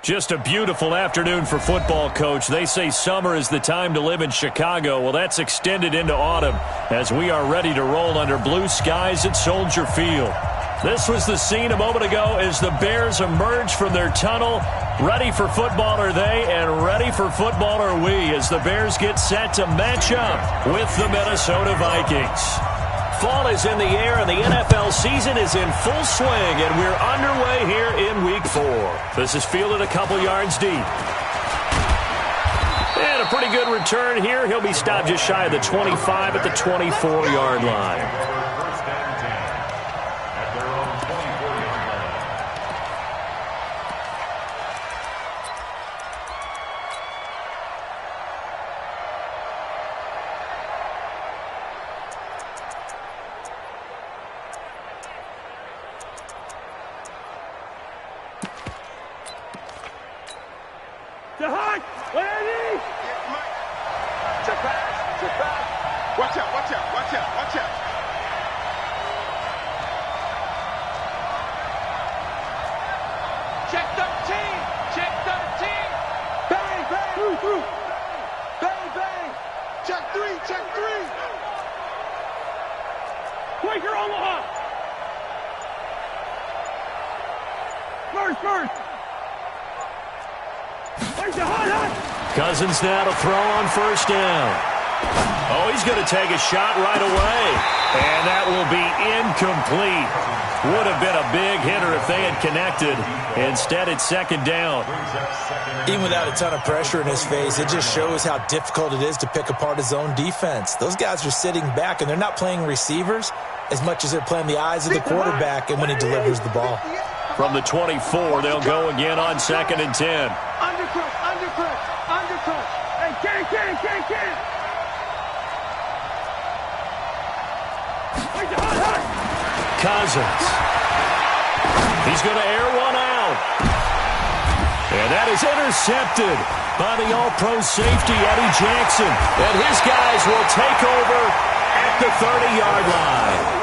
Just a beautiful afternoon for football, Coach. They say summer is the time to live in Chicago. Well, that's extended into autumn as we are ready to roll under blue skies at Soldier Field. This was the scene a moment ago as the Bears emerge from their tunnel. Ready for football are they, and ready for football are we as the Bears get set to match up with the Minnesota Vikings. Fall is in the air, and the NFL season is in full swing, and we're underway here in Week 4. This is fielded a couple yards deep. And a pretty good return here. He'll be stopped just shy of the 25 at the 24-yard line. Cousins now to throw on first down. Oh, he's going to take a shot right away. And that will be incomplete. Would have been a big hitter if they had connected. Instead, it's second down. Even without a ton of pressure in his face, it just shows how difficult it is to pick apart his own defense. Those guys are sitting back, and they're not playing receivers as much as they're playing the eyes of the quarterback and when he delivers the ball. From the 24, they'll go again on second and 10. Undercut. Hey, can. Cousins. He's going to air one out. And that is intercepted by the all-pro safety, Eddie Jackson. And his guys will take over at the 30-yard line.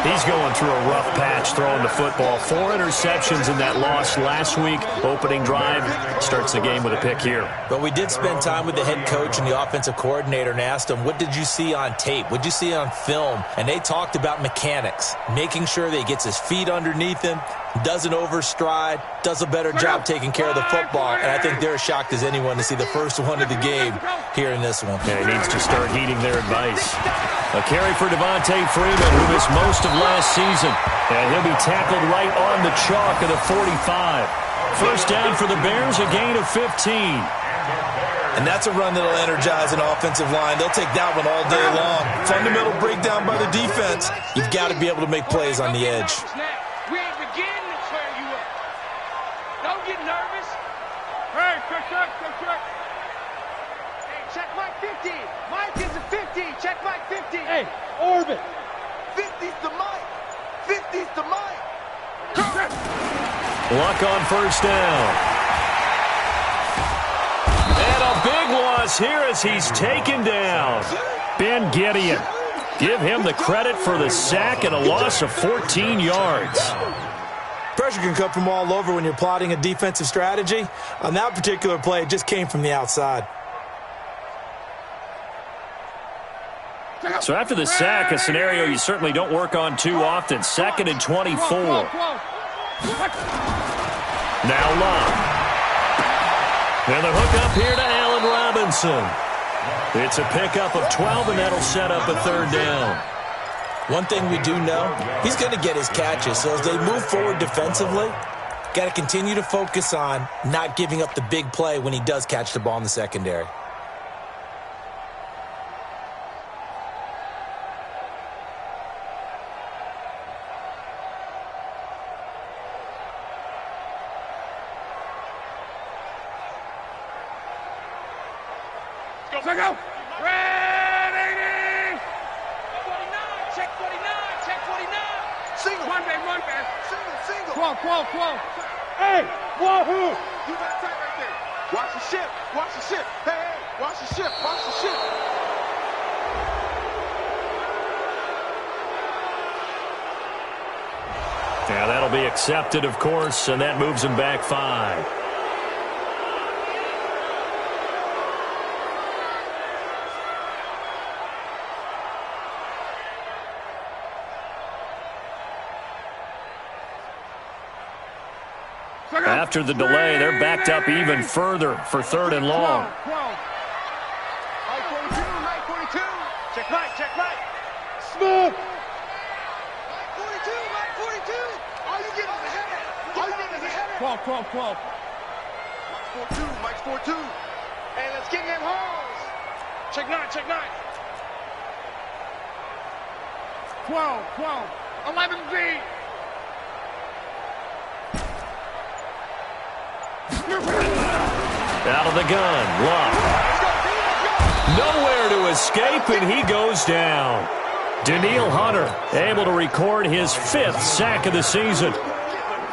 He's going through a rough patch throwing the football. 4 interceptions in that loss last week. Opening drive starts the game with a pick here. But we did spend time with the head coach and the offensive coordinator and asked him, what did you see on tape? What did you see on film? And they talked about mechanics, making sure that he gets his feet underneath him, doesn't overstride, does a better job taking care of the football. And I think they're as shocked as anyone to see the first one of the game here in this one. Yeah, he needs to start heeding their advice. A carry for Devontae Freeman, who missed most of last season. And he'll be tackled right on the chalk of the 45. First down for the Bears, a gain of 15. And that's a run that'll energize an offensive line. They'll take that one all day long. Fundamental breakdown by the defense. You've got to be able to make plays on the edge. We ain't beginning to tear you up. Don't get nervous. Hey, check. Hey, check Mike 50. Mike is a 50. Check Mike 50. Hey, orbit. 50's the Mike. 50's the Mike. Luck on first down. And a big loss here as he's taken down. Ben Gideon. Give him the credit for the sack and a loss of 14 yards. Pressure can come from all over when you're plotting a defensive strategy. On that particular play, it just came from the outside. So after the sack, a scenario you certainly don't work on too often. Second and 24. Now Love. And the hook up here to Allen Robinson. It's a pickup of 12, and that'll set up a third down. One thing we do know, he's going to get his catches. So as they move forward defensively, got to continue to focus on not giving up the big play when he does catch the ball in the secondary. Go. Ready. 49. Check 49. Check 49. Single. One man. Single. Qual. Hey, wahoo. You got tight right there. Watch the ship. Hey, watch the ship. Now that'll be accepted, of course, and that moves him back 5. After the delay, they're backed up even further for 3rd and long. Check right. Smooth. 42. All you get is a header. 12. Mike's 4-2. Hey, let's get them holes. Check 9. 12. 11B. Out of the gun, Love. Nowhere to escape, and he goes down. Daniil Hunter able to record his 5th sack of the season.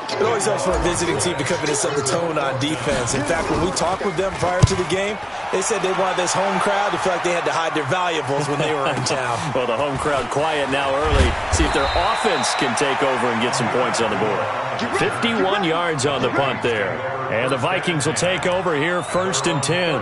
It always helps for a visiting team to come in and set the tone on defense. In fact, when we talked with them prior to the game, they said they wanted this home crowd to feel like they had to hide their valuables when they were in town. Well, the home crowd quiet now early. See if their offense can take over and get some points on the board. 51 yards on the punt there. And the Vikings will take over here, 1st and 10.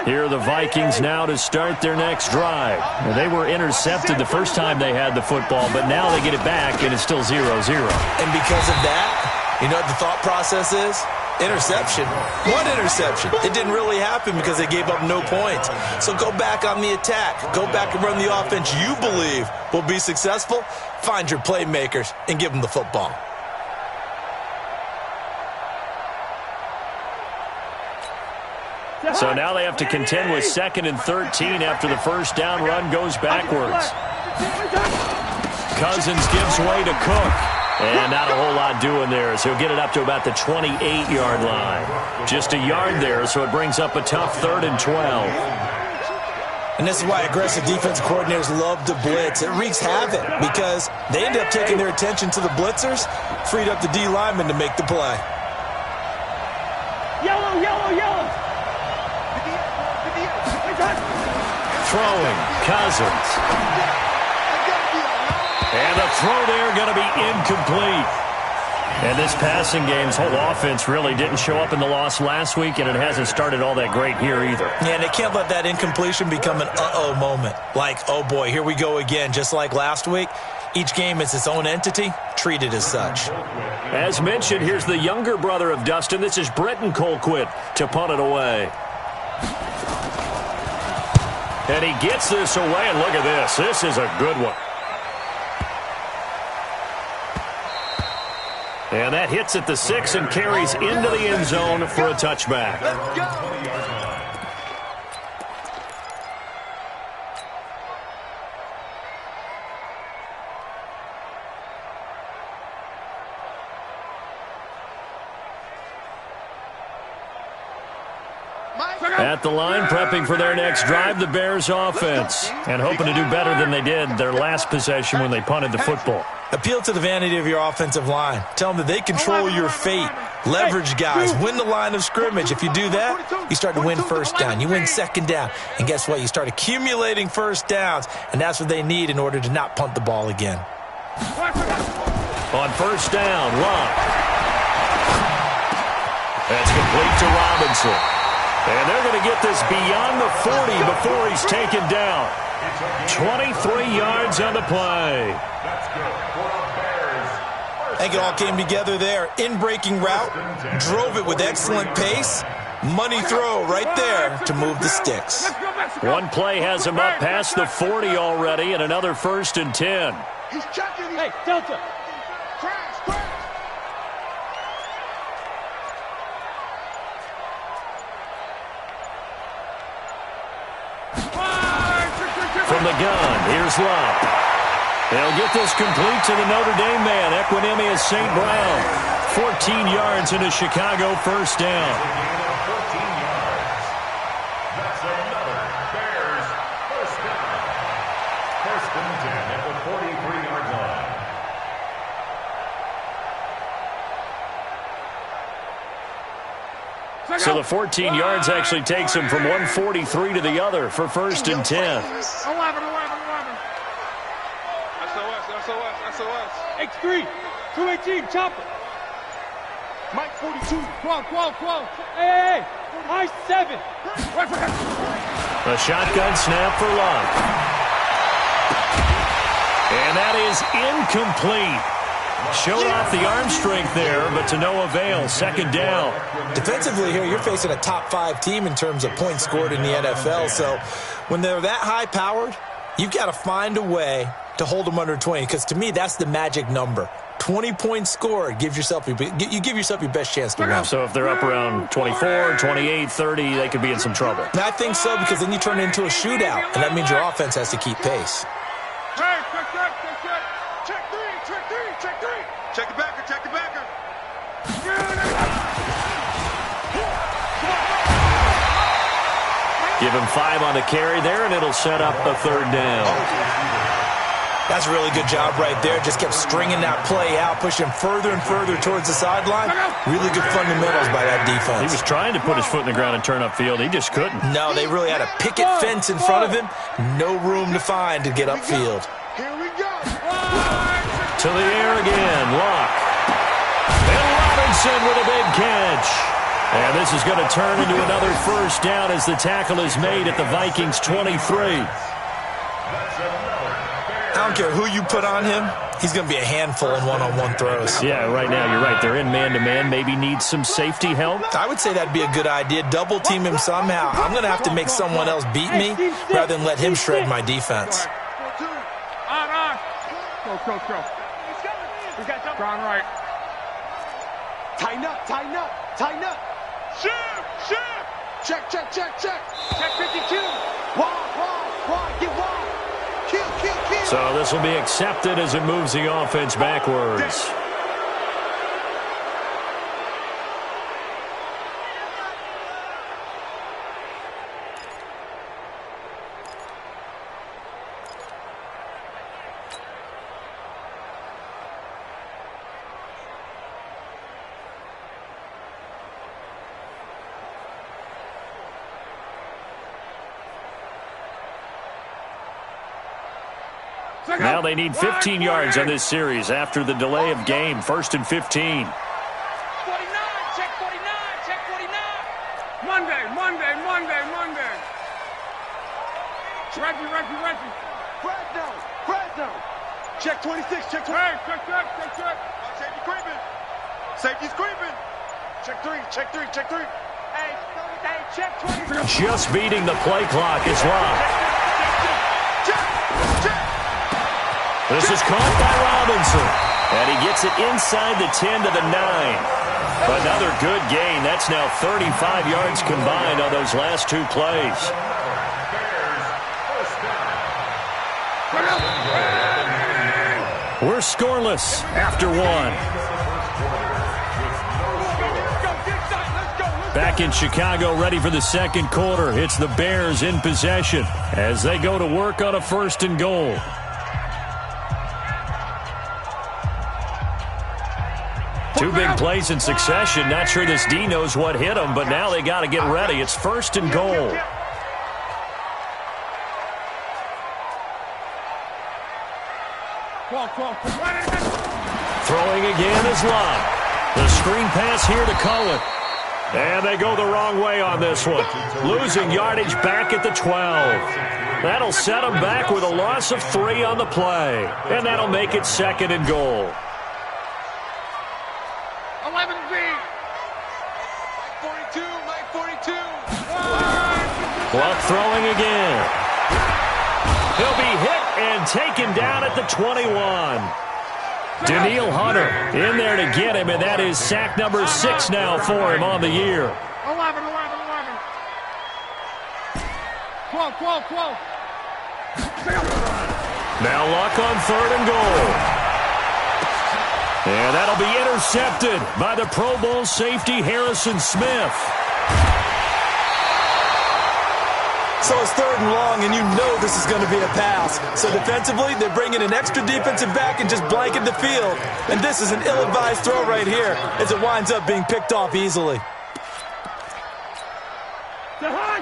Here are the Vikings now to start their next drive. They were intercepted the first time they had the football, but now they get it back, and it's still 0-0. And because of that, you know what the thought process is? Interception. One interception. It didn't really happen because they gave up no points. So go back on the attack. Go back and run the offense you believe will be successful. Find your playmakers and give them the football. So now they have to contend with 2nd and 13 after the first down run goes backwards. Cousins gives way to Cook. And not a whole lot doing there as he'll get it up to about the 28-yard line. Just a yard there, so it brings up a tough 3rd and 12. And this is why aggressive defensive coordinators love to blitz. It wreaks havoc because they end up taking their attention to the blitzers, freed up the D lineman to make the play. Yellow. Throwing, Cousins. And the throw there going to be incomplete. And this passing game's whole offense really didn't show up in the loss last week, and it hasn't started all that great here either. Yeah, and they can't let that incompletion become an uh-oh moment. Like, oh boy, here we go again, just like last week. Each game is its own entity, treated as such. As mentioned, here's the younger brother of Dustin. This is Bretton Colquitt to punt it away. And he gets this away, and look at this. This is a good one. And that hits at the 6 and carries into the end zone for a touchback. Let's go. At the line, prepping for their next drive, the Bears offense, and hoping to do better than they did their last possession when they punted the football. Appeal to the vanity of your offensive line. Tell them that they control your fate. Leverage guys. Win the line of scrimmage. If you do that, you start to win first down. You win second down. And guess what? You start accumulating first downs, and that's what they need in order to not punt the ball again. On first down, Love. That's complete to Robinson. And they're going to get this beyond the 40 before he's taken down. 23 yards on the play. I think it all came together there. In-breaking route, drove it with excellent pace. Money throw right there to move the sticks. One play has him up past the 40 already, and another 1st and 10. He's checking. Hey, Delta. Crash. From the gun, here's Love. They'll get this complete to the Notre Dame man, Equinemius St. Brown. 14 yards into Chicago, first down. That's another Bears first down. 1st and 10 at the 43-yard line. So the 14 yards actually takes him from 143 to the other for 1st and 10. 11. SOS. X3, 218, chopper. Mike 42, 12. Hey, high 7. A shotgun snap for Locke. And that is incomplete. Showed off the arm strength there, but to no avail. Second down. Defensively here, you're facing a top 5 team in terms of points scored in the NFL. So when they're that high-powered, you've got to find a way to hold them under 20, because to me, that's the magic number. 20 points scored, you give yourself your best chance to win. So if they're up around 24, 28, 30, they could be in some trouble. And I think so, because then you turn it into a shootout, and that means your offense has to keep pace. Hey, check three. Check the backer. Give him 5 on the carry there, and it'll set up a third down. That's a really good job right there. Just kept stringing that play out, pushing further and further towards the sideline. Really good fundamentals by that defense. He was trying to put his foot in the ground and turn upfield. He just couldn't. No, they really had a picket fence in front of him. No room to find to get upfield. Here we go. To the air again, Locke. And Robinson with a big catch. And this is going to turn into another first down as the tackle is made at the Vikings' 23. I don't care who you put on him. He's going to be a handful in one-on-one throws. Yeah, right now you're right. They're in man-to-man. Maybe need some safety help. I would say that'd be a good idea. Double team him somehow. I'm going to have to make someone else beat me rather than let him shred my defense. On. Go. We got jump. Gone right. Tighten up. Shift. Check. Check 52. Wide. Get wide. Kill. So this will be accepted as it moves the offense backwards. Now they need 15 yards on this series after the delay of game. 1st and 15. 49. Check 49. Monday. Reggie. Fresno. Check 26. Check. Hey, check. Safety's creeping. Check three. Hey, check 20. Just beating the play clock is Locke. Check. This is caught by Robinson. And he gets it inside the 10 to the 9. Another good gain. That's now 35 yards combined on those last 2 plays. We're scoreless after 1. Back in Chicago, ready for the second quarter. It's the Bears in possession as they go to work on a 1st and goal. Two big plays in succession. Not sure this D knows what hit him, but now they got to get ready. It's 1st and goal. Throwing again is Locke. The screen pass here to Cohen. And they go the wrong way on this one. Losing yardage back at the 12. That'll set them back with a loss of 3 on the play. And that'll make it 2nd and goal. 11 feet. Mike 42. Locke throwing again. He'll be hit and taken down at the 21. Daniil Hunter in there to get him, and that is sack number 6 now for him on the year. 11. 12. Now Locke on 3rd and goal. And that'll be intercepted by the Pro Bowl safety Harrison Smith. So it's 3rd and long, and you know this is going to be a pass. So defensively, they're bringing an extra defensive back and just blanket the field. And this is an ill-advised throw right here as it winds up being picked off easily.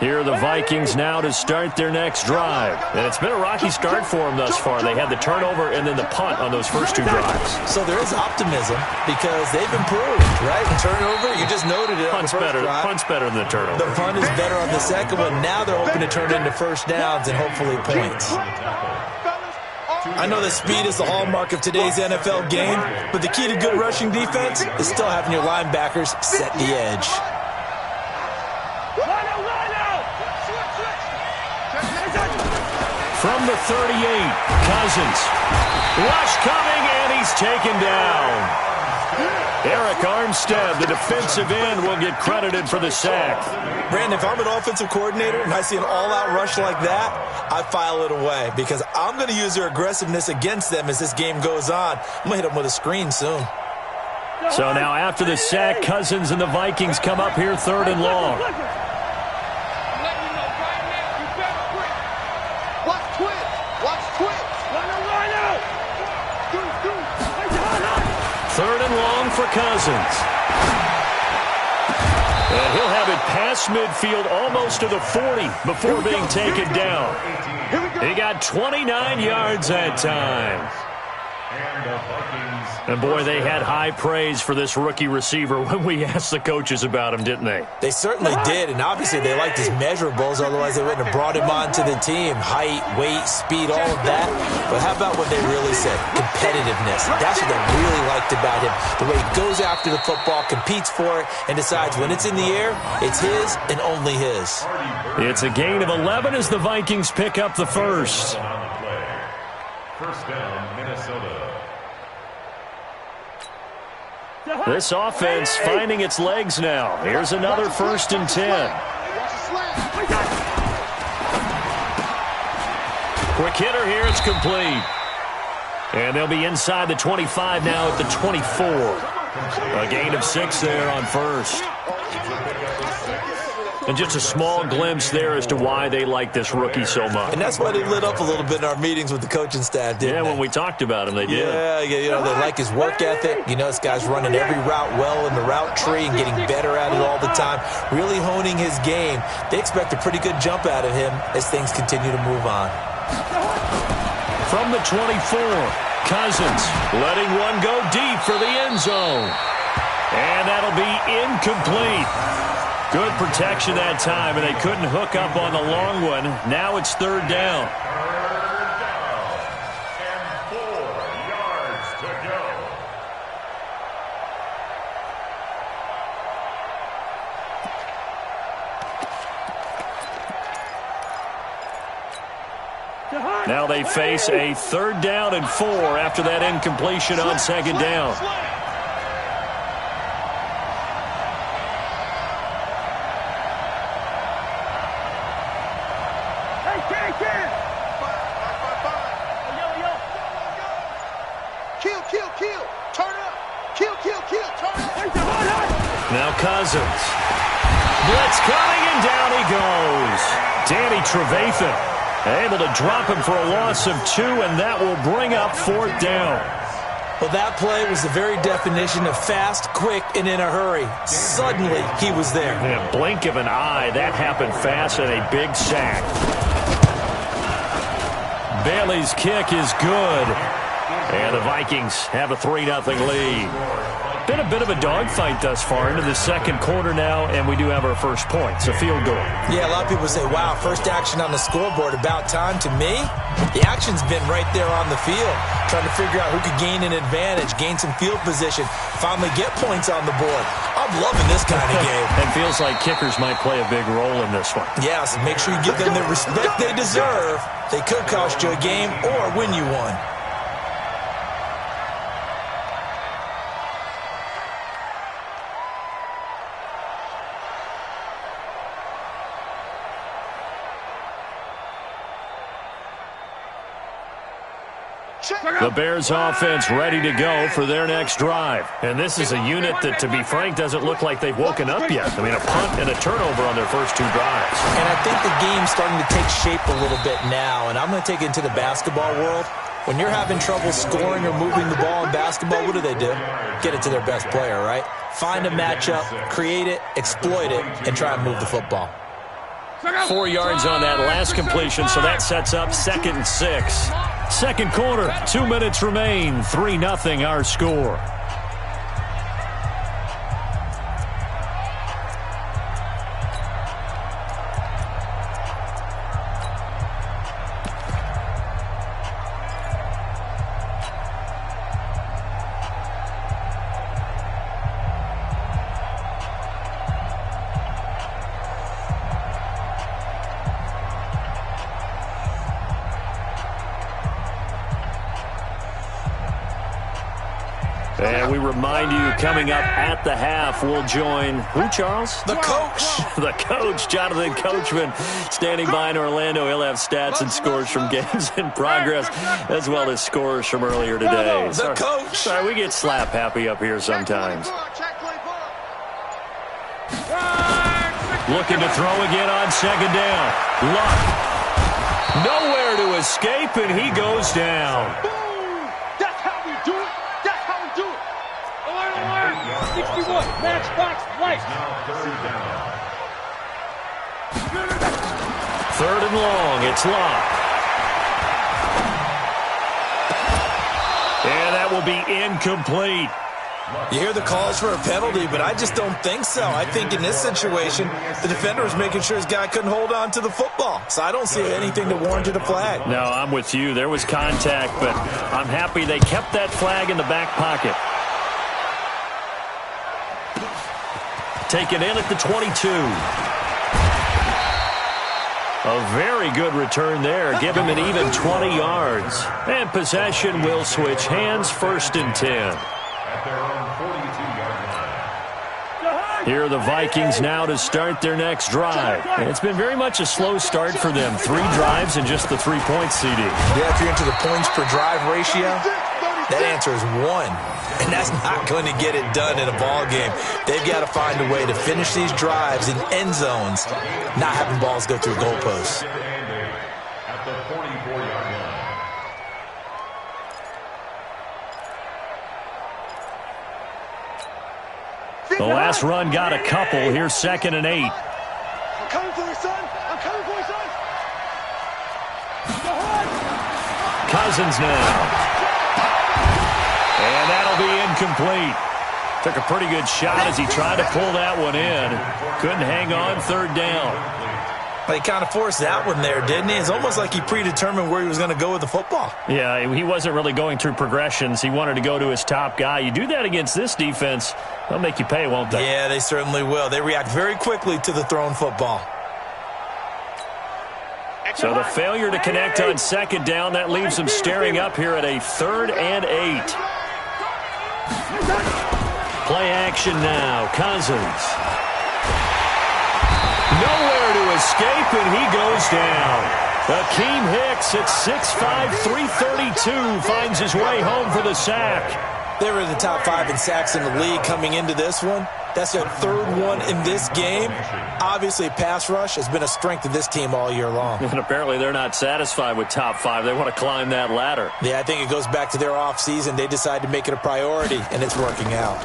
Here are the Vikings now to start their next drive. And it's been a rocky start for them thus far. They had the turnover and then the punt on those first two drives. So there is optimism because they've improved, right? Turnover, you just noted it. Punt's better than the turnover. The punt is better on the second one. Now they're hoping to turn it into first downs and hopefully points. I know that speed is the hallmark of today's NFL game, but the key to good rushing defense is still having your linebackers set the edge. From the 38, Cousins. Rush coming, and he's taken down. Eric Armstead, the defensive end, will get credited for the sack. Brandon, if I'm an offensive coordinator and I see an all-out rush like that, I file it away because I'm going to use their aggressiveness against them as this game goes on. I'm going to hit them with a screen soon. So now after the sack, Cousins and the Vikings come up here 3rd and long. Third and long for Cousins. And he'll have it past midfield almost to the 40 before being taken down. He got 29 yards that time. And boy, they had high praise for this rookie receiver when we asked the coaches about him, didn't they? They certainly did, and obviously they liked his measurables, otherwise they wouldn't have brought him onto the team. Height, weight, speed, all of that. But how about what they really said? Competitiveness. That's what they really liked about him. The way he goes after the football, competes for it, and decides when it's in the air, it's his and only his. It's a gain of 11 as the Vikings pick up the first. First down, Minnesota. This offense finding its legs now. Here's another 1st and 10. Quick hitter here, it's complete. And they'll be inside the 25 now at the 24. A gain of 6 there on first. And just a small glimpse there as to why they like this rookie so much. And that's why they lit up a little bit in our meetings with the coaching staff, didn't they? When we talked about him, they did. Yeah, you know, they like his work ethic. You know, this guy's running every route well in the route tree and getting better at it all the time, really honing his game. They expect a pretty good jump out of him as things continue to move on. From the 24, Cousins letting one go deep for the end zone. And that'll be incomplete. Good protection that time, and they couldn't hook up on the long one. Now it's 3rd down. 3rd down and 4 yards to go. Now they face a 3rd down and 4 after that incompletion on 2nd down. Now Cousins. Blitz coming, and down he goes. Danny Trevathan able to drop him for a loss of 2, and that will bring up 4th down. Well, that play was the very definition of fast, quick, and in a hurry. Suddenly, he was there. In a blink of an eye, that happened fast, and a big sack. Bailey's kick is good. And the Vikings have a 3-0 lead. Been a bit of a dogfight thus far into the 2nd quarter now, and we do have our first point. It's a field goal. Yeah, a lot of people say, wow, first action on the scoreboard, about time. To me, the action's been right there on the field, trying to figure out who could gain an advantage, gain some field position, finally get points on the board. I'm loving this kind of game. It feels like kickers might play a big role in this one. Yeah, so make sure you give them the respect they deserve. They could cost you a game or win you one. The Bears offense ready to go for their next drive. And this is a unit that, to be frank, doesn't look like they've woken up yet. I mean, a punt and a turnover on their first 2 drives. And I think the game's starting to take shape a little bit now. And I'm going to take it into the basketball world. When you're having trouble scoring or moving the ball in basketball, what do? Get it to their best player, right? Find a matchup, create it, exploit it, and try and move the football. 4 yards on that last completion, so that sets up 2nd and 6. Second quarter, 2 minutes remain. 3-0 our score. And we remind you, coming up at the half, we'll join who, Charles? The coach. The coach, Jonathan Coachman, standing by in Orlando. He'll have stats and scores from games in progress, as well as scores from earlier today. The coach. Sorry, we get slap happy up here sometimes. Looking to throw again on 2nd down. Luck. Nowhere to escape, and he goes down. 61, matchbox, right. 3rd and long, it's Luck. And that will be incomplete. You hear the calls for a penalty, but I just don't think so. I think in this situation, the defender was making sure his guy couldn't hold on to the football. So I don't see anything to warrant a flag. No, I'm with you. There was contact, but I'm happy they kept that flag in the back pocket. Taken in at the 22. A very good return there. Give him an even 20 yards. And possession will switch hands, 1st and 10. Here are the Vikings now to start their next drive. And it's been very much a slow start for them. 3 drives and just the 3-point CD. Yeah, if you're into the points per drive ratio, that answer is 1. And that's not going to get it done in a ball game. They've got to find a way to finish these drives in end zones, not having balls go through goalposts. At the 44-yard line. The last run got a couple. Here's 2nd and 8. I'm coming for you, son. I'm coming for you, son. Cousins now. And that'll be incomplete. Took a pretty good shot as he tried to pull that one in. Couldn't hang on, 3rd down. He kind of forced that one there, didn't he? It's almost like he predetermined where he was going to go with the football. Yeah, he wasn't really going through progressions. He wanted to go to his top guy. You do that against this defense, they'll make you pay, won't they? Yeah, they certainly will. They react very quickly to the thrown football. So the failure to connect on 2nd down, that leaves them staring up here at a 3rd and 8. Play action now. Cousins. Nowhere to escape, and he goes down. Akeem Hicks at 6'5", 332 finds his way home for the sack. They were in the top 5 in sacks in the league coming into this one. That's their 3rd one in this game. Obviously, pass rush has been a strength of this team all year long. And apparently they're not satisfied with top 5. They want to climb that ladder. Yeah, I think it goes back to their offseason. They decided to make it a priority, and it's working out.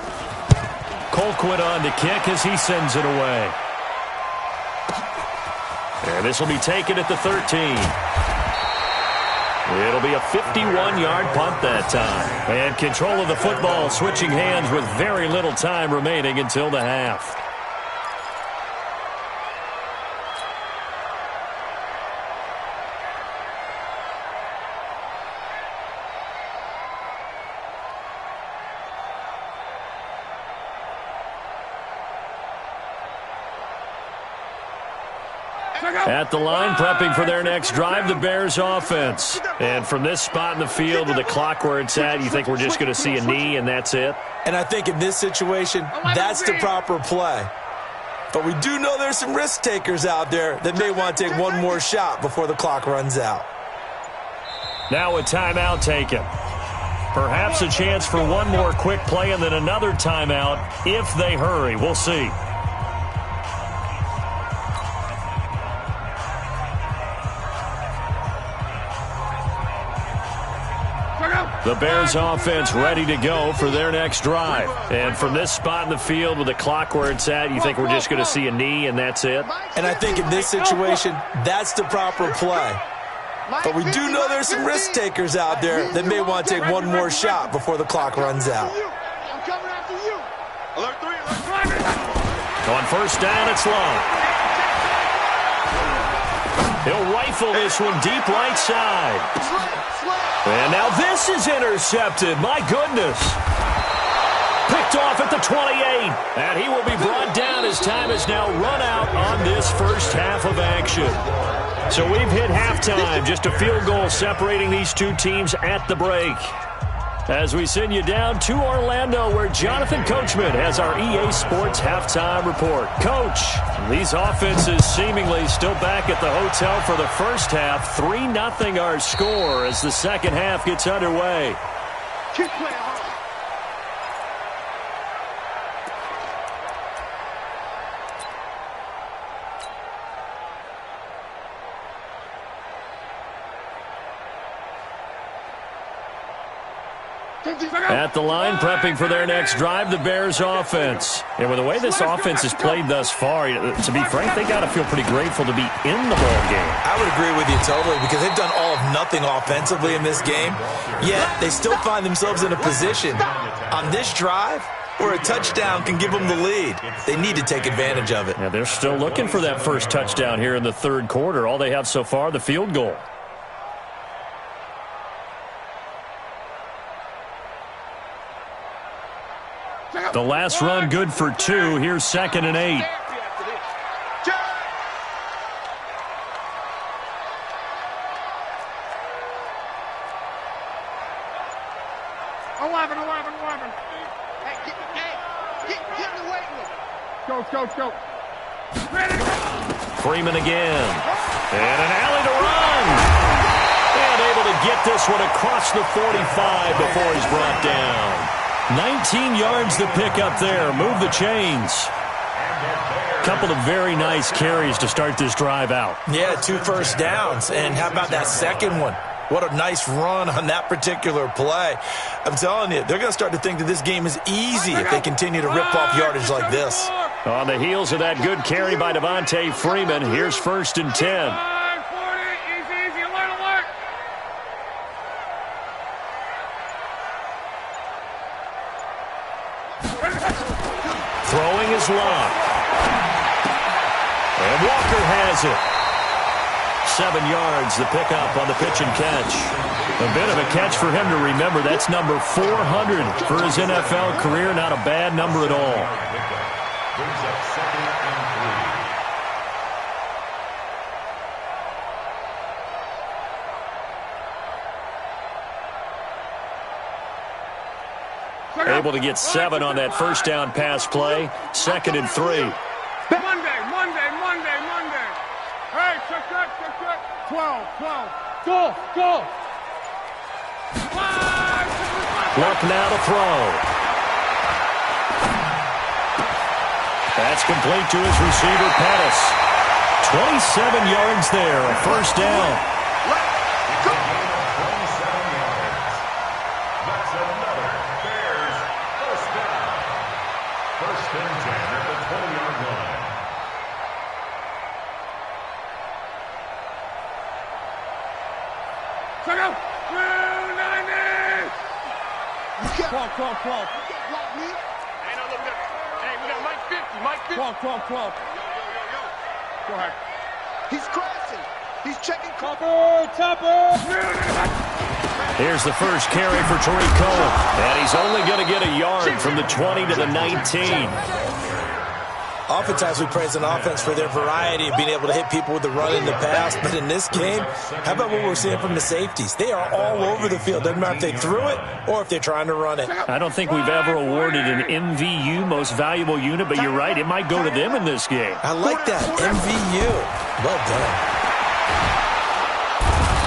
Colquitt on to kick as he sends it away. And this will be taken at the 13. It'll be a 51-yard punt that time. And control of the football switching hands with very little time remaining until the half. At the line, prepping for their next drive, the Bears offense. And from this spot in the field with the clock where it's at, you think we're just going to see a knee and that's it? And I think in this situation, that's the proper play. But we do know there's some risk takers out there that may want to take one more shot before the clock runs out. Now a timeout taken. Perhaps a chance for one more quick play and then another timeout if they hurry. We'll see. The Bears offense ready to go for their next drive. And from this spot in the field with the clock where it's at, you think we're just going to see a knee and that's it? And I think in this situation, that's the proper play. But we do know there's some risk takers out there that may want to take one more shot before the clock runs out. I'm coming after you. Alert 3, alert 3. On first down, it's long. He'll rifle this one deep right side. And now this is intercepted. My goodness. Picked off at the 28. And he will be brought down as time is now run out on this first half of action. So we've hit halftime. Just a field goal separating these two teams at the break. As we send you down to Orlando, where Jonathan Coachman has our EA Sports halftime report. Coach, these offenses seemingly still back at the hotel for the first half. 3-0 our score as the second half gets underway. Keep playing hard. At the line, prepping for their next drive, the Bears offense. And with the way this offense has played thus far, to be frank, they got to feel pretty grateful to be in the ball game. I would agree with you totally because they've done all of nothing offensively in this game, yet they still find themselves in a position on this drive where a touchdown can give them the lead. They need to take advantage of it. Yeah, they're still looking for that first touchdown here in the third quarter. All they have so far, the field goal. The last run good for 2. Here's 2nd and 8. Go. Freeman again. And an alley to run. And able to get this one across the 45 before he's brought down. 19 yards to pick up there. Move the chains. Couple of very nice carries to start this drive out. Yeah, 2 first downs. And how about that second one? What a nice run on that particular play. I'm telling you, they're going to start to think that this game is easy if they continue to rip off yardage like this. On the heels of that good carry by Devontae Freeman, here's 1st and 10. Throwing is locked. And Walker has it. 7 yards, the pickup on the pitch and catch. A bit of a catch for him to remember. That's number 400 for his NFL career. Not a bad number at all. Brings up 2nd and 3. Able to get 7 on that first down pass play. 2nd and 3. Monday. Hey, check that. 12. Go. Luck now to throw. That's complete to his receiver, Pettis. 27 yards there, a first down. That's another Bears first down. 1st and 10 at the 20-yard line. Check out. 290. 12. You can't block me. Ain't no look different. Hey, we got Mike 50. 12. Go ahead. He's crashing. He's checking. Topper. Here's the first carry for Tariq Cohen. And he's only going to get a yard from the 20 to the 19. Oftentimes we praise an offense for their variety of being able to hit people with the run in the pass. But in this game, how about what we're seeing from the safeties? They are all over the field. Doesn't matter if they threw it or if they're trying to run it. I don't think we've ever awarded an MVU, most valuable unit, but you're right, it might go to them in this game. I like that, MVU. Well done.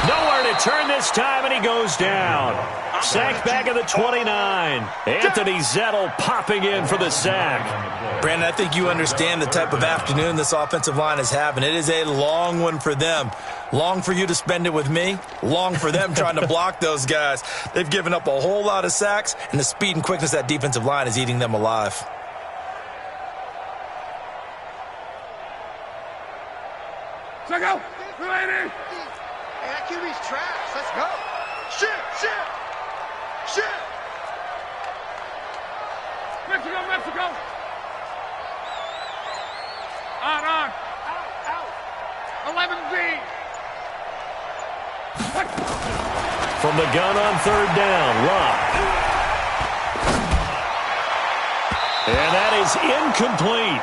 Nowhere to turn this time, and he goes down. Sack back at the 29. Anthony Zettel popping in for the sack. Brandon, I think you understand the type of afternoon this offensive line is having. It is a long one for them. Long for you to spend it with me. Long for them trying to block those guys. They've given up a whole lot of sacks, and the speed and quickness of that defensive line is eating them alive. Check out. Hey, that QB's trash. Let's go. Shit. Mexico. On. Out. 11Z. From the gun on third down, Locke. And that is incomplete.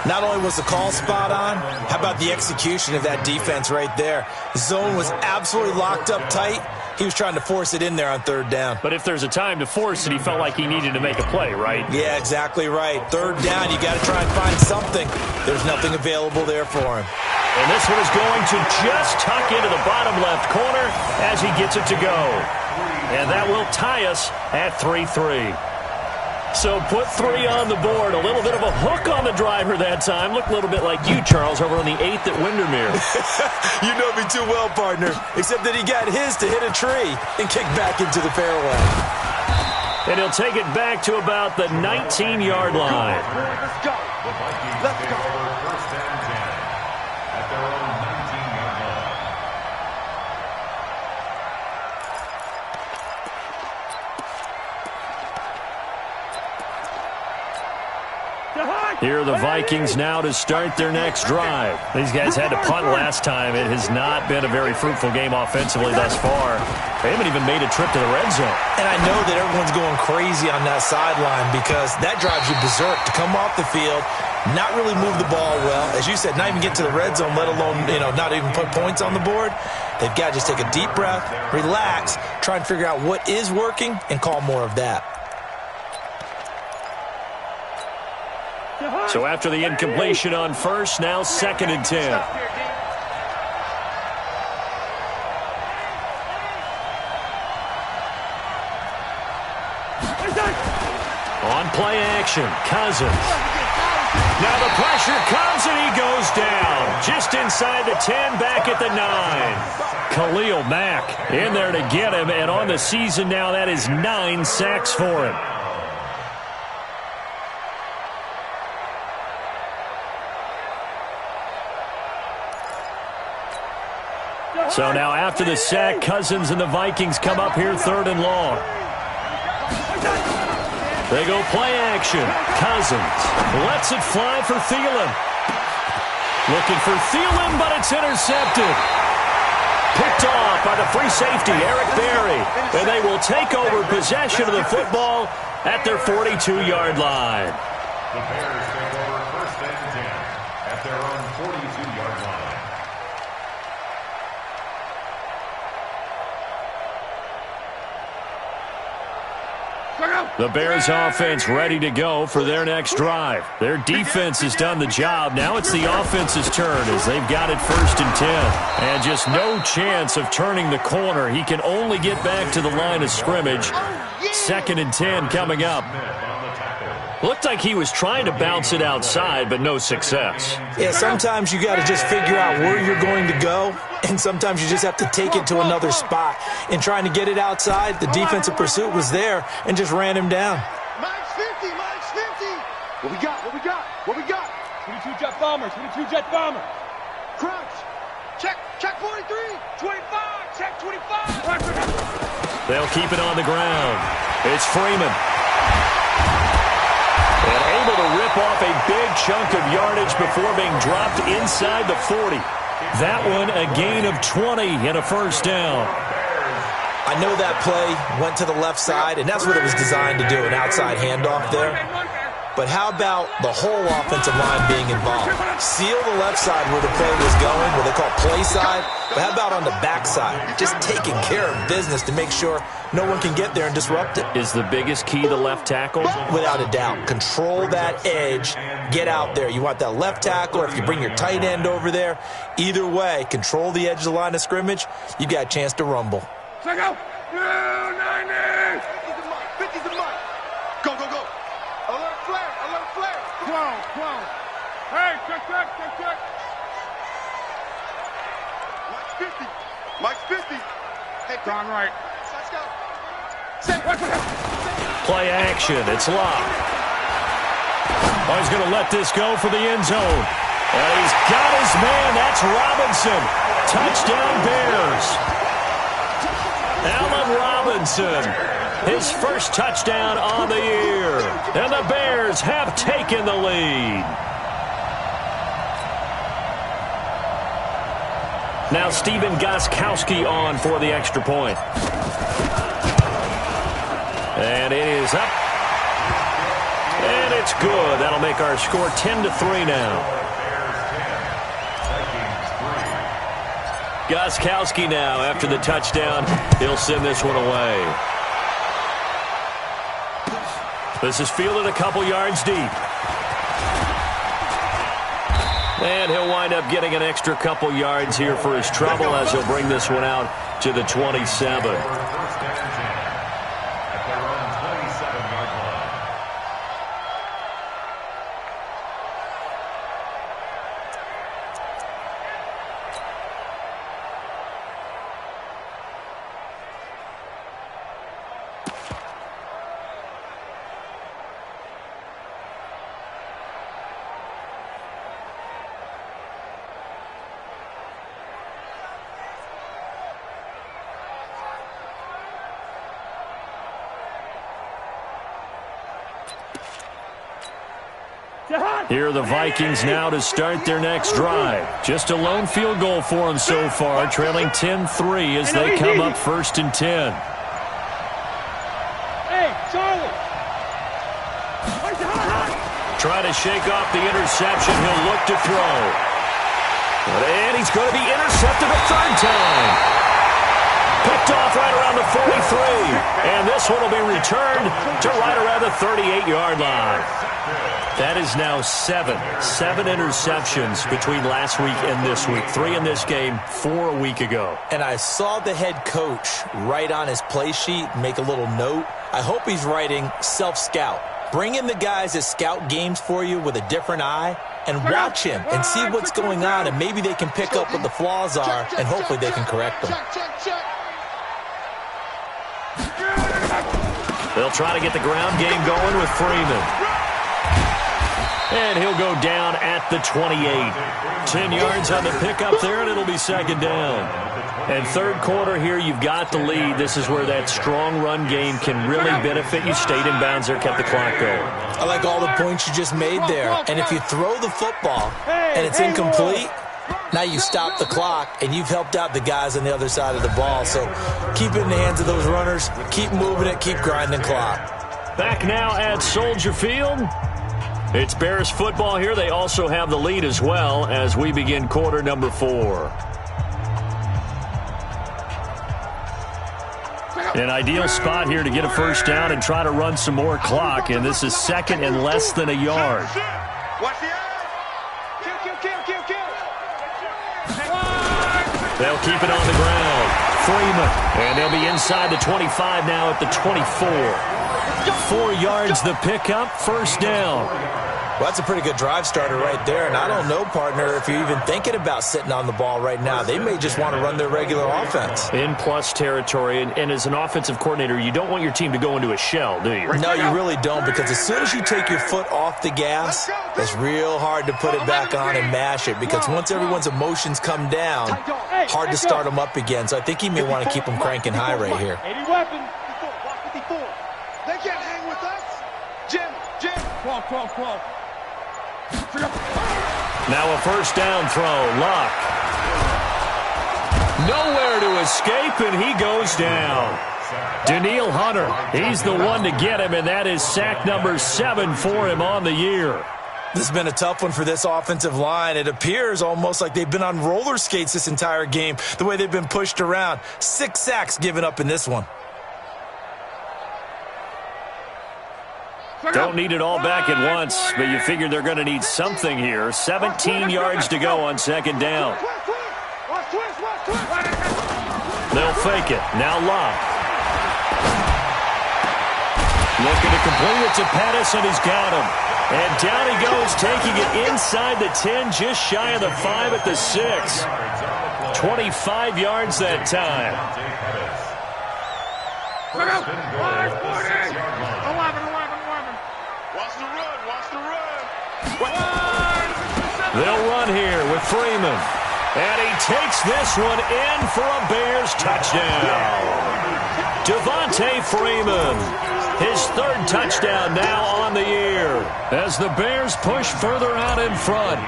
Not only was the call spot on, how about the execution of that defense right there? The zone was absolutely locked up tight. He was trying to force it in there on third down. But if there's a time to force it, he felt like he needed to make a play, right? Yeah, exactly right. Third down, you got to try and find something. There's nothing available there for him. And this one is going to just tuck into the bottom left corner as he gets it to go. And that will tie us at 3-3. So put 3 on the board. A little bit of a hook on the driver that time. Looked a little bit like you, Charles, over on the 8th at Windermere. You know me too well, partner. Except that he got his to hit a tree and kick back into the fairway. And he'll take it back to about the 19-yard line. Let's go. First and 10 at their own 19-yard line. Here are the Vikings now to start their next drive. These guys had to punt last time. It has not been a very fruitful game offensively thus far. They haven't even made a trip to the red zone. And I know that everyone's going crazy on that sideline because that drives you berserk to come off the field, not really move the ball well. As you said, not even get to the red zone, let alone, not even put points on the board. They've got to just take a deep breath, relax, try and figure out what is working, and call more of that. So after the incompletion on first, now 2nd and 10. On play action, Cousins. Now the pressure comes and he goes down. Just inside the 10, back at the 9. Khalil Mack in there to get him, and on the season now that is 9 sacks for him. So now after the sack, Cousins and the Vikings come up here 3rd and long. They go play action. Cousins lets it fly for Thielen. Looking for Thielen, but it's intercepted. Picked off by the free safety, Eric Berry. And they will take over possession of the football at their 42-yard line. The Bears take over first and 10 at their own 42-yard line. The Bears offense ready to go for their next drive. Their defense has done the job. Now it's the offense's turn as they've got it 1st and 10. And just no chance of turning the corner. He can only get back to the line of scrimmage. 2nd and 10 coming up. Looked like he was trying to bounce it outside, but no success. Yeah, sometimes you got to just figure out where you're going to go, and sometimes you just have to take it to another spot. In trying to get it outside, the defensive pursuit was there and just ran him down. Mine's 50. What we got? 22 jet bomber. Crunch. Check 43. 25. Check 25. They'll keep it on the ground. It's Freeman. And able to rip off a big chunk of yardage before being dropped inside the 40. That one a gain of 20 and a first down. I know that play went to the left side, and that's what it was designed to do, an outside handoff there. But how about the whole offensive line being involved? Seal the left side where the play was going, what they call play side. But how about on the back side? Just taking care of business to make sure no one can get there and disrupt it. Is the biggest key the left tackle? Without a doubt. Control that edge. Get out there. You want that left tackle, or if you bring your tight end over there. Either way, control the edge of the line of scrimmage. You've got a chance to rumble. Check out. 50's a mic. Go, go, go. Alert flare, alert flare. 12. Hey, check. Mike's 50. Hey, Don right. Let's go. Play action. It's locked. Oh, he's going to let this go for the end zone. And he's got his man. That's Robinson. Touchdown Bears. Allen Robinson. His first touchdown on the year. And the Bears have taken the lead. Now Stephen Gostkowski on for the extra point. And it is up. And it's good. That'll make our score 10-3 now. Gostkowski now, after the touchdown, he'll send this one away. This is fielded a couple yards deep. And he'll wind up getting an extra couple yards here for his trouble as he'll bring this one out to the 27. Here are the Vikings now to start their next drive. Just a lone field goal for them so far, trailing 10-3 as they come up 1st and 10. Hey, Charlie. Trying to shake off the interception. He'll look to throw. And he's going to be intercepted a third time. Picked off right around the 43. And this one will be returned to right around the 38-yard line. That is now seven interceptions between last week and this week. 3 in this game, 4 a week ago. And I saw the head coach write on his play sheet, make a little note. I hope he's writing self-scout. Bring in the guys that scout games for you with a different eye and watch him and see what's going on, and maybe they can pick up what the flaws are, and hopefully they can correct them. They'll try to get the ground game going with Freeman. And he'll go down at the 28. 10 yards on the pickup there, and it'll be second down. And third quarter here, you've got the lead. This is where that strong run game can really benefit you. Stayed in bounds there, kept the clock going. I like all the points you just made there. And if you throw the football and it's incomplete, now you stop the clock, and you've helped out the guys on the other side of the ball. So keep it in the hands of those runners. Keep moving it. Keep grinding clock. Back now at Soldier Field. It's Bears football here. They also have the lead as well as we begin quarter number 4. An ideal spot here to get a first down and try to run some more clock, and this is second and less than a yard. They'll keep it on the ground. Freeman, and they'll be inside the 25 now at the 24. 4 yards the pickup, first down. Well, that's a pretty good drive starter right there. And I don't know, partner, if you're even thinking about sitting on the ball right now. They may just want to run their regular offense. In plus territory. And as an offensive coordinator, you don't want your team to go into a shell, do you? No, you really don't, because as soon as you take your foot off the gas, it's real hard to put it back on and mash it, because once everyone's emotions come down, hard to start them up again. So I think he may want to keep them cranking high right here. 80 weapons. 54. They can't hang with us. Jim. 12. Now a first down throw. Luck. Nowhere to escape, and he goes down. Daniil Hunter, he's the one to get him, and that is sack number 7 for him on the year. This has been a tough one for this offensive line. It appears almost like they've been on roller skates this entire game, the way they've been pushed around. 6 sacks given up in this one. Don't need it all back at once, but you figure they're going to need something here. 17 yards to go on second down. They'll fake it. Now Locke. Looking to complete it to Pettis, and he's got him. And down he goes, taking it inside the 10, just shy of the 5 at the 6. 25 yards that time. 11. Watch the run, watch the run. They'll run here with Freeman. And he takes this one in for a Bears touchdown. Devontae Freeman, his 3rd touchdown now on the year. As the Bears push further out in front.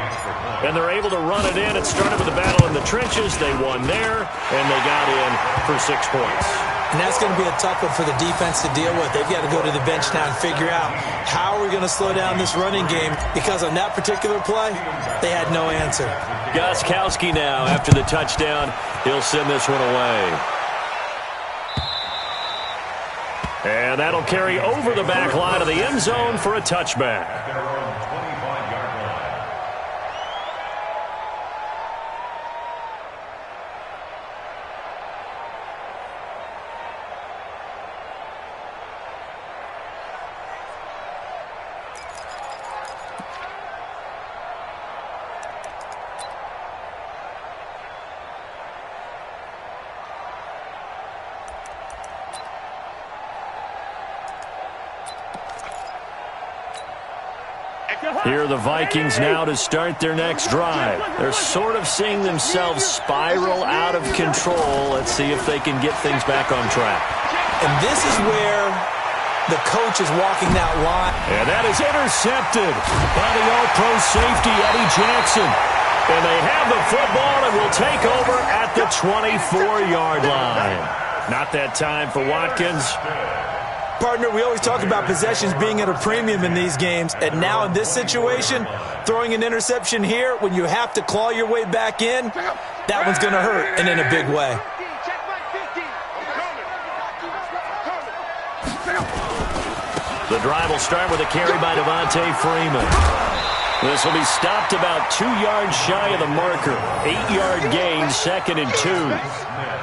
And they're able to run it in. It started with a battle in the trenches. They won there, and they got in for 6 points. And that's going to be a tough one for the defense to deal with. They've got to go to the bench now and figure out how are we going to slow down this running game, because on that particular play, they had no answer. Gostkowski now, after the touchdown, he'll send this one away. And that'll carry over the back line of the end zone for a touchback. Here are the Vikings now to start their next drive. They're sort of seeing themselves spiral out of control. Let's see if they can get things back on track. And this is where the coach is walking that line. And that is intercepted by the all-pro safety, Eddie Jackson. And they have the football and will take over at the 24-yard line. Not that time for Watkins. Partner, we always talk about possessions being at a premium in these games, and now in this situation, throwing an interception here when you have to claw your way back in, that one's going to hurt, and in a big way. The drive will start with a carry by Devontae Freeman. This will be stopped about 2 yards shy of the marker. 8-yard gain, 2nd and 2.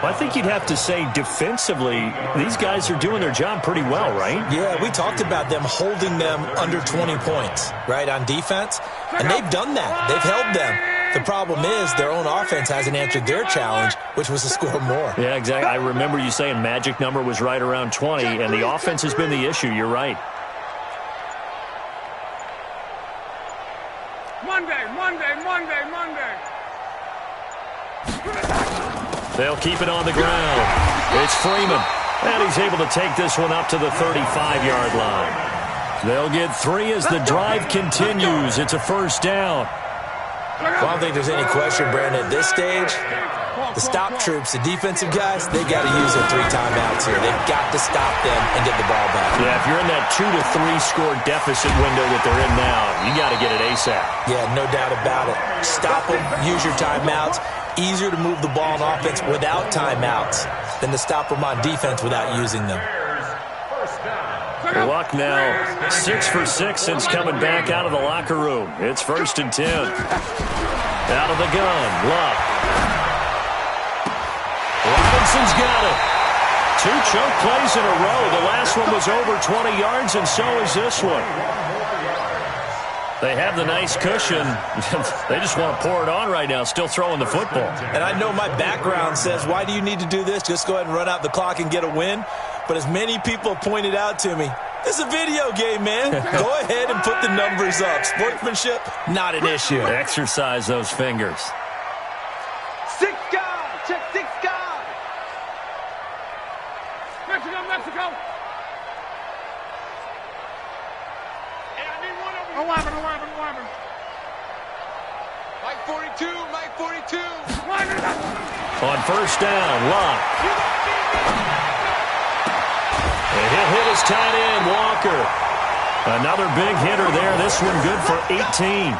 Well, I think you'd have to say defensively, these guys are doing their job pretty well, right? Yeah, we talked about them holding them under 20 points, right, on defense. And they've done that. They've held them. The problem is their own offense hasn't answered their challenge, which was to score more. Yeah, exactly. I remember you saying magic number was right around 20, and the offense has been the issue. You're right. Monday. They'll keep it on the ground. It's Freeman, and he's able to take this one up to the 35-yard line. They'll get 3 as the drive continues. It's a 1st down. Well, I don't think there's any question, Brandon, at this stage, the stop troops, the defensive guys, they got to use their 3 timeouts here. They've got to stop them and get the ball back. Yeah, if you're in that 2 to 3 score deficit window that they're in now, you got to get it ASAP. Yeah, no doubt about it. Stop them, use your timeouts. Easier to move the ball on offense without timeouts than to stop them on defense without using them. Luck now 6 for 6 since coming back out of the locker room. It's 1st and 10. Out of the gun, Luck. Robinson's got it. 2 choke plays in a row. The last one was over 20 yards, and so is this one. They have the nice cushion. They just want to pour it on right now, still throwing the football. And I know my background says, why do you need to do this? Just go ahead and run out the clock and get a win. But as many people pointed out to me, this is a video game, man. Go ahead and put the numbers up. Sportsmanship, not an issue. Exercise those fingers. 6 guys. Check 6 guys. Mexico. 11. Mike 42. On 1st down, Luck. And he'll hit his tight end, Walker. Another big hitter there. This one good for 18.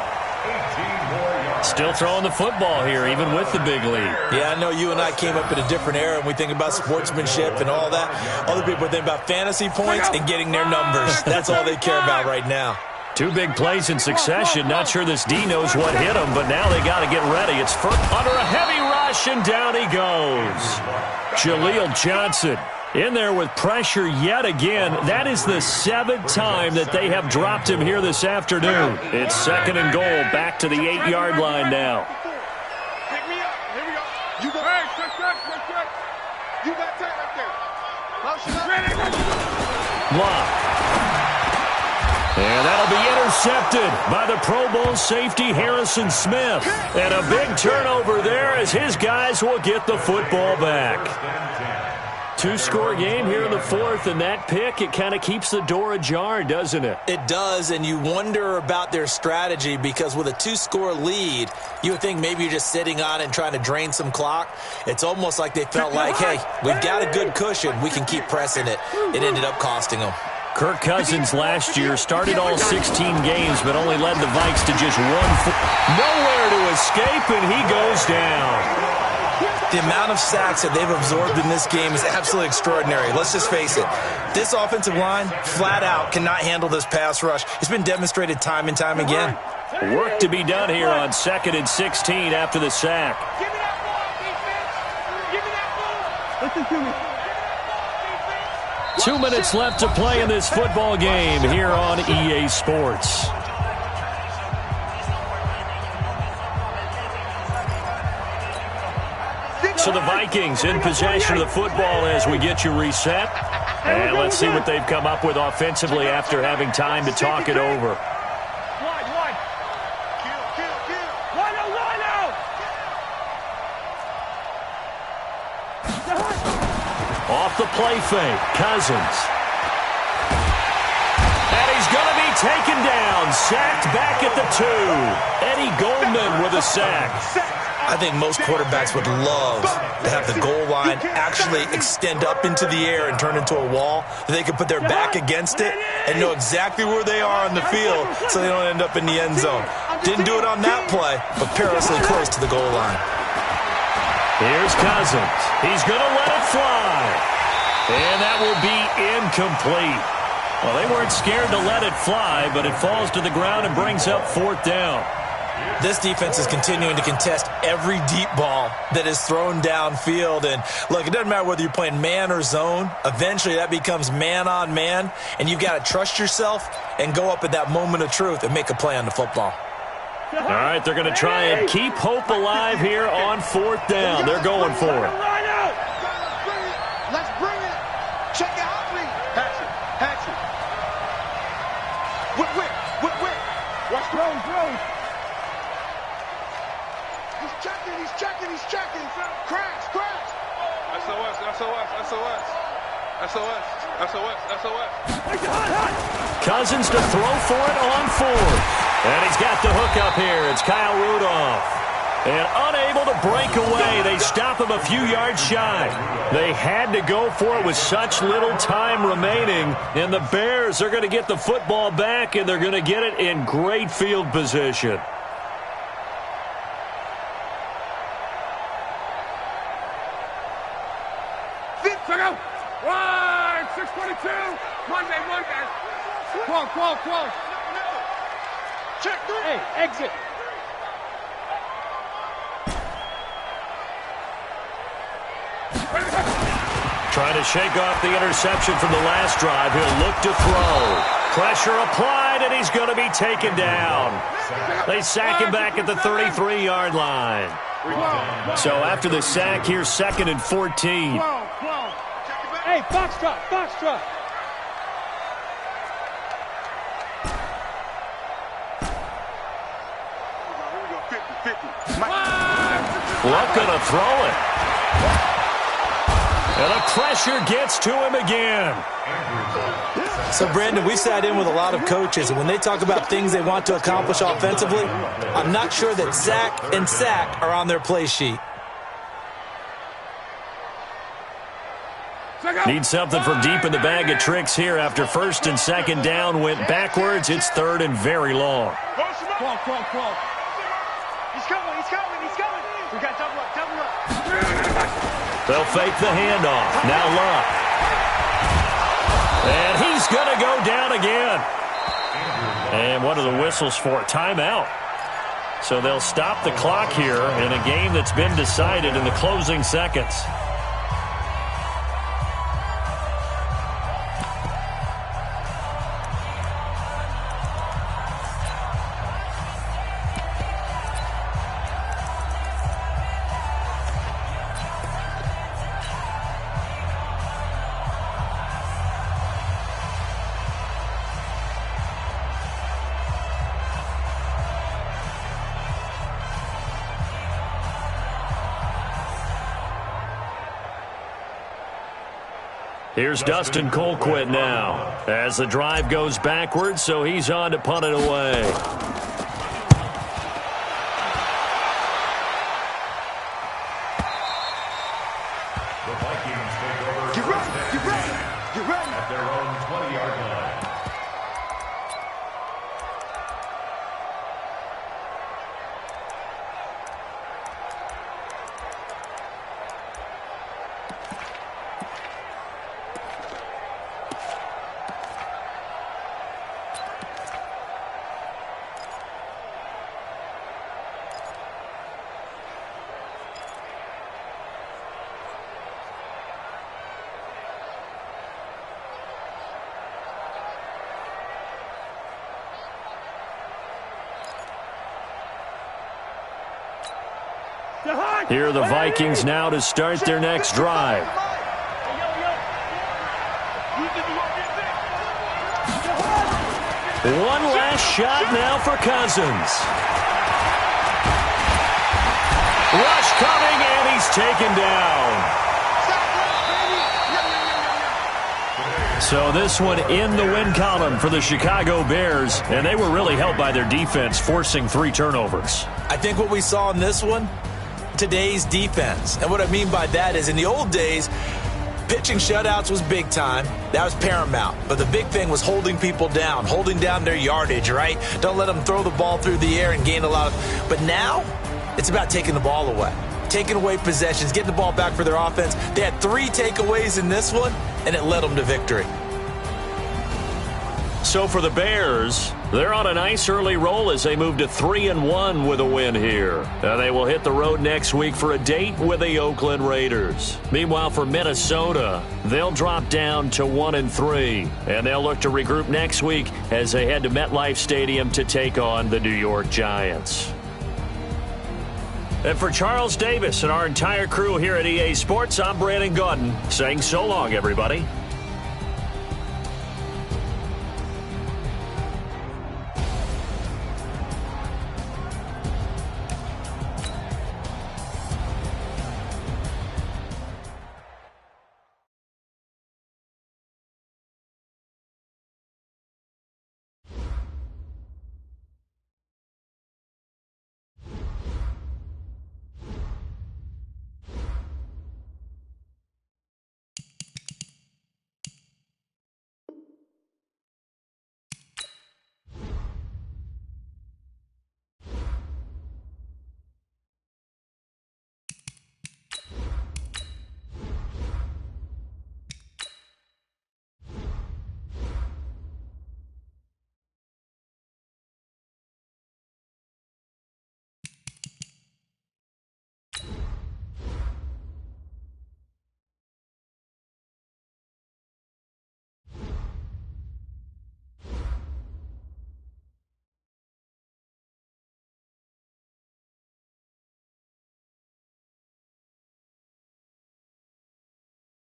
Still throwing the football here, even with the big lead. Yeah, I know you and I came up in a different era, and we think about sportsmanship and all that. Other people think about fantasy points and getting their numbers. That's all they care about right now. 2 big plays in succession. Not sure this D knows what hit him, but now they got to get ready. It's under a heavy rush, and down he goes. Jaleel Johnson In there with pressure yet again. That is the 7th time that they have dropped him here this afternoon. It's 2nd and goal, back to the 8-yard line now. Pick me up. Here we go. You go. Hey, check. You got tight right there. Block. And that'll be intercepted by the Pro Bowl safety Harrison Smith. And a big turnover there as his guys will get the football back. 2-score game here in the 4th, and that pick, it kind of keeps the door ajar, doesn't it? It does, and you wonder about their strategy because with a 2-score lead, you would think maybe you're just sitting on it and trying to drain some clock. It's almost like they felt like, hey, we've got a good cushion. We can keep pressing it. It ended up costing them. Kirk Cousins last year started all 16 games, but only led the Vikes to just nowhere to escape, and he goes down. The amount of sacks that they've absorbed in this game is absolutely extraordinary. Let's just face it. This offensive line, flat out, cannot handle this pass rush. It's been demonstrated time and time again. Work to be done here on 2nd and 16 after the sack. Give me that ball, defense. Give me that ball. Listen to me. 2 minutes left to play in this football game here on EA Sports. So the Vikings in possession of the football as we get you reset. And let's see what they've come up with offensively after having time to talk it over. Wide. Kill. Line out. Off the play fake, Cousins. And he's going to be taken down, sacked back at the 2. Eddie Goldman with a sack. I think most quarterbacks would love to have the goal line actually extend up into the air and turn into a wall. They could put their back against it and know exactly where they are on the field so they don't end up in the end zone. Didn't do it on that play, but perilously close to the goal line. Here's Cousins. He's going to let it fly. And that will be incomplete. Well, they weren't scared to let it fly, but it falls to the ground and brings up 4th down. This defense is continuing to contest every deep ball that is thrown downfield. And, look, it doesn't matter whether you're playing man or zone. Eventually that becomes man on man, and you've got to trust yourself and go up at that moment of truth and make a play on the football. All right, they're going to try and keep hope alive here on 4th down. They're going for it. Let's bring it. Check it out, please. Hatchet. Whip. Watch throws. He's checking. Crash. SOS. Cousins to throw for it on 4th. And he's got the hook up here. It's Kyle Rudolph. And unable to break away, they stop him a few yards shy. They had to go for it with such little time remaining. And the Bears are going to get the football back, and they're going to get it in great field position. Right, 622. Monday. Qual. Check 3. Hey, exit. Trying to shake off the interception from the last drive. He'll look to throw. Pressure applied, and he's going to be taken down. They sack him back at the 33-yard line. So after the sack, here's 2nd and 14. Hey, Foxtrot. Luck going to throw it. And the pressure gets to him again. So, Brandon, we sat in with a lot of coaches, and when they talk about things they want to accomplish offensively, I'm not sure that sack and sack are on their play sheet. Need something from deep in the bag of tricks here after 1st and 2nd down went backwards. It's 3rd and very long. Qual. He's coming. We got double up. They'll fake the handoff. Now Luck. And he's going to go down again. And what are the whistles for? Timeout. So they'll stop the clock here in a game that's been decided in the closing seconds. Here's Dustin Colquitt now as the drive goes backwards, so he's on to punt it away. The Vikings take over. Get ready. At their own 20-yard line. Here are the Vikings now to start their next drive. One last shot now for Cousins. Rush coming, and he's taken down. So this one in the win column for the Chicago Bears, and they were really helped by their defense, forcing 3 turnovers. I think what we saw in this one, today's defense. And what I mean by that is in the old days, pitching shutouts was big time. That was paramount. But the big thing was holding people down, holding down their yardage, right? Don't let them throw the ball through the air and gain a lot of... But now, it's about taking the ball away. Taking away possessions, getting the ball back for their offense. They had 3 takeaways in this one, and it led them to victory. So for the Bears, they're on a nice early roll as they move to 3-1 with a win here. They will hit the road next week for a date with the Oakland Raiders. Meanwhile, for Minnesota, they'll drop down to 1-3, and they'll look to regroup next week as they head to MetLife Stadium to take on the New York Giants. And for Charles Davis and our entire crew here at EA Sports, I'm Brandon Gaudin saying so long, everybody.